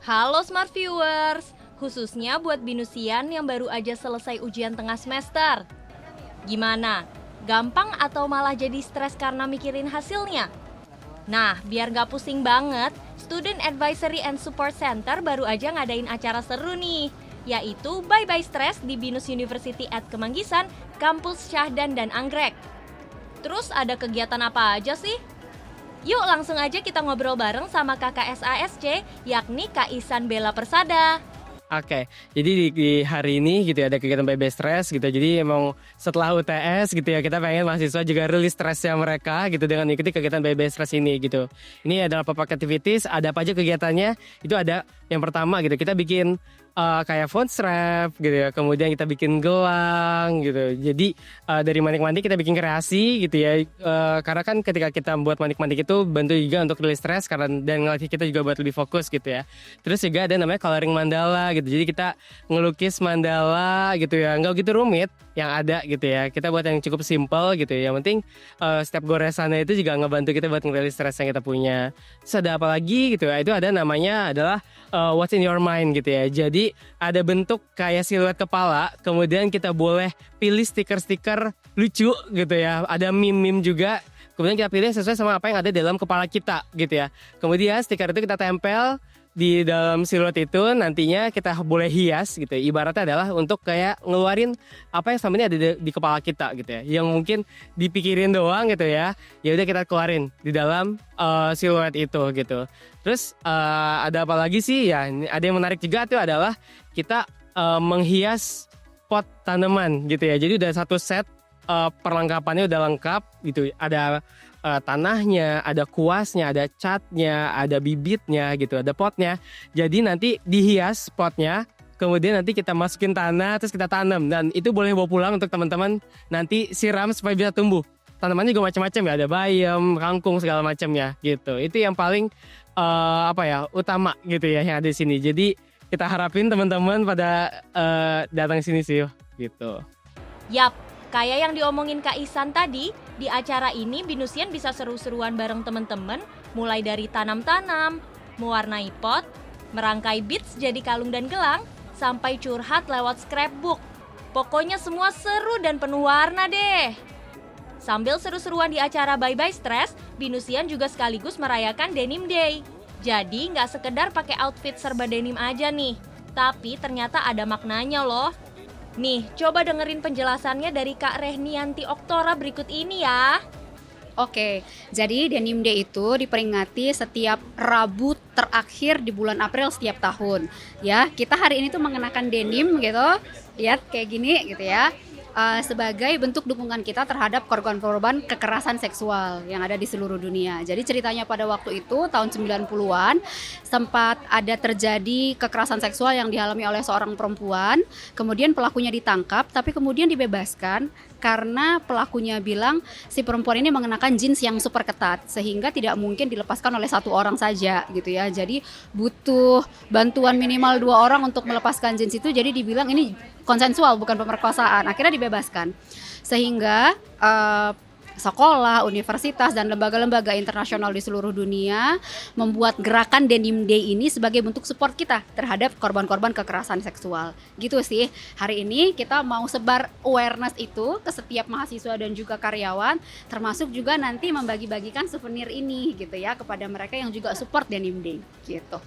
Halo Smart Viewers, khususnya buat binusian yang baru aja selesai ujian tengah semester. Gimana? Gampang atau malah jadi stres karena mikirin hasilnya? Nah, biar gak pusing banget, Student Advisory and Support Center baru aja ngadain acara seru nih, yaitu Bye Bye Stress di Binus University at Kemanggisan, Kampus Syahdan dan Anggrek. Terus ada kegiatan apa aja sih? Yuk langsung aja kita ngobrol bareng sama kakak SASC, yakni Kak Ihsan Bella Persada. Oke, jadi di hari ini gitu ya ada kegiatan BB Stress gitu. Jadi emang setelah UTS gitu ya kita pengen mahasiswa juga rilis stresnya mereka gitu dengan ikuti kegiatan BB Stress ini gitu. Ini adalah pop-up activities, ada apa aja kegiatannya? Itu ada yang pertama gitu, kita bikin kayak phone strap gitu ya. Kemudian kita bikin gelang gitu. Jadi dari manik-manik kita bikin kreasi gitu ya. Karena kan ketika kita membuat manik-manik itu bantu juga untuk rilis stres karena dan ngelatih kita juga buat lebih fokus gitu ya. Terus juga ada namanya coloring mandala gitu. Jadi kita ngelukis mandala gitu ya. Nggak gitu rumit yang ada gitu ya. Kita buat yang cukup simple gitu ya. Yang penting setiap goresannya itu juga ngebantu kita buat ngerilis stres yang kita punya. Terus ada apa lagi gitu ya. Itu ada namanya adalah what's in your mind gitu ya. Jadi ada bentuk kayak siluet kepala, kemudian kita boleh pilih stiker-stiker lucu gitu ya. Ada meme-meme juga. Kemudian kita pilih sesuai sama apa yang ada dalam kepala kita gitu ya. Kemudian stiker itu kita tempel di dalam siluet itu, nantinya kita boleh hias gitu. Ibaratnya adalah untuk kayak ngeluarin apa yang selama ini ada di kepala kita gitu ya. Yang mungkin dipikirin doang gitu ya. Ya udah kita keluarin di dalam siluet itu gitu. Terus ada apa lagi sih ya? Ada yang menarik juga tuh adalah kita menghias pot tanaman gitu ya. Jadi udah satu set perlengkapannya udah lengkap gitu. Ada tanahnya, ada kuasnya, ada catnya, ada bibitnya gitu, ada potnya. Jadi nanti dihias potnya, kemudian nanti kita masukin tanah, terus kita tanam. Dan itu boleh bawa pulang untuk teman-teman nanti siram supaya bisa tumbuh. Tanamannya juga macam-macam ya, ada bayam, kangkung segala macamnya gitu. Itu yang paling utama gitu ya yang ada di sini. Jadi kita harapin teman-teman pada datang sini sih gitu. Yap, kayak yang diomongin Kak Ihsan tadi, di acara ini binusian bisa seru-seruan bareng teman-teman, mulai dari tanam-tanam, mewarnai pot, merangkai beads jadi kalung dan gelang, sampai curhat lewat scrapbook. Pokoknya semua seru dan penuh warna deh. Sambil seru-seruan di acara Bye Bye Stress, binusian juga sekaligus merayakan Denim Day. Jadi nggak sekedar pakai outfit serba denim aja nih, tapi ternyata ada maknanya loh. Nih, coba dengerin penjelasannya dari Kak Rehnianti Oktora berikut ini ya. Oke, jadi Denim Day itu diperingati setiap Rabu terakhir di bulan April setiap tahun. Ya, kita hari ini tuh mengenakan denim gitu, lihat kayak gini gitu ya. Sebagai bentuk dukungan kita terhadap korban-korban kekerasan seksual yang ada di seluruh dunia. Jadi ceritanya pada waktu itu tahun 90-an sempat ada terjadi kekerasan seksual yang dialami oleh seorang perempuan, kemudian pelakunya ditangkap tapi kemudian dibebaskan karena pelakunya bilang si perempuan ini mengenakan jeans yang super ketat sehingga tidak mungkin dilepaskan oleh satu orang saja gitu ya. Jadi butuh bantuan minimal 2 orang untuk melepaskan jeans itu, jadi dibilang ini konsensual bukan pemerkosaan. Akhirnya dibebaskan. Sehingga sekolah, universitas, dan lembaga-lembaga internasional di seluruh dunia membuat gerakan Denim Day ini sebagai bentuk support kita terhadap korban-korban kekerasan seksual. Gitu sih, hari ini kita mau sebar awareness itu ke setiap mahasiswa dan juga karyawan, termasuk juga nanti membagi-bagikan souvenir ini gitu ya kepada mereka yang juga support Denim Day gitu.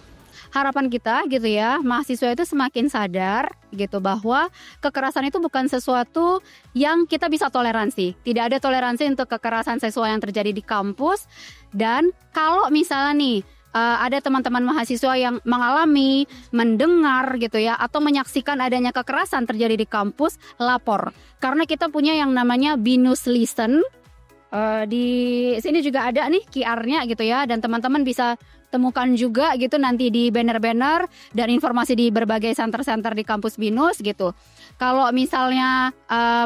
Harapan kita gitu ya, mahasiswa itu semakin sadar gitu bahwa kekerasan itu bukan sesuatu yang kita bisa toleransi. Tidak ada toleransi untuk kekerasan seksual yang terjadi di kampus. Dan kalau misalnya nih ada teman-teman mahasiswa yang mengalami, mendengar gitu ya, atau menyaksikan adanya kekerasan terjadi di kampus, lapor. Karena kita punya yang namanya Binus Listen. Di sini juga ada nih QR-nya gitu ya, dan teman-teman bisa temukan juga gitu nanti di banner-banner dan informasi di berbagai center-center di kampus Binus gitu. Kalau misalnya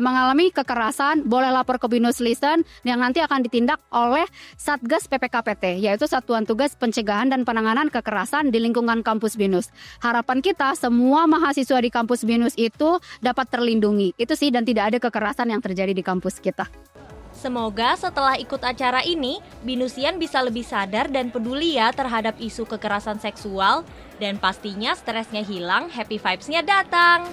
mengalami kekerasan, boleh lapor ke Binus Listen yang nanti akan ditindak oleh Satgas PPKPT, yaitu Satuan Tugas Pencegahan dan Penanganan Kekerasan di lingkungan kampus Binus. Harapan kita semua mahasiswa di kampus Binus itu dapat terlindungi. Itu sih, dan tidak ada kekerasan yang terjadi di kampus kita. Semoga setelah ikut acara ini, Binusian bisa lebih sadar dan peduli ya terhadap isu kekerasan seksual. Dan pastinya stresnya hilang, happy vibes-nya datang.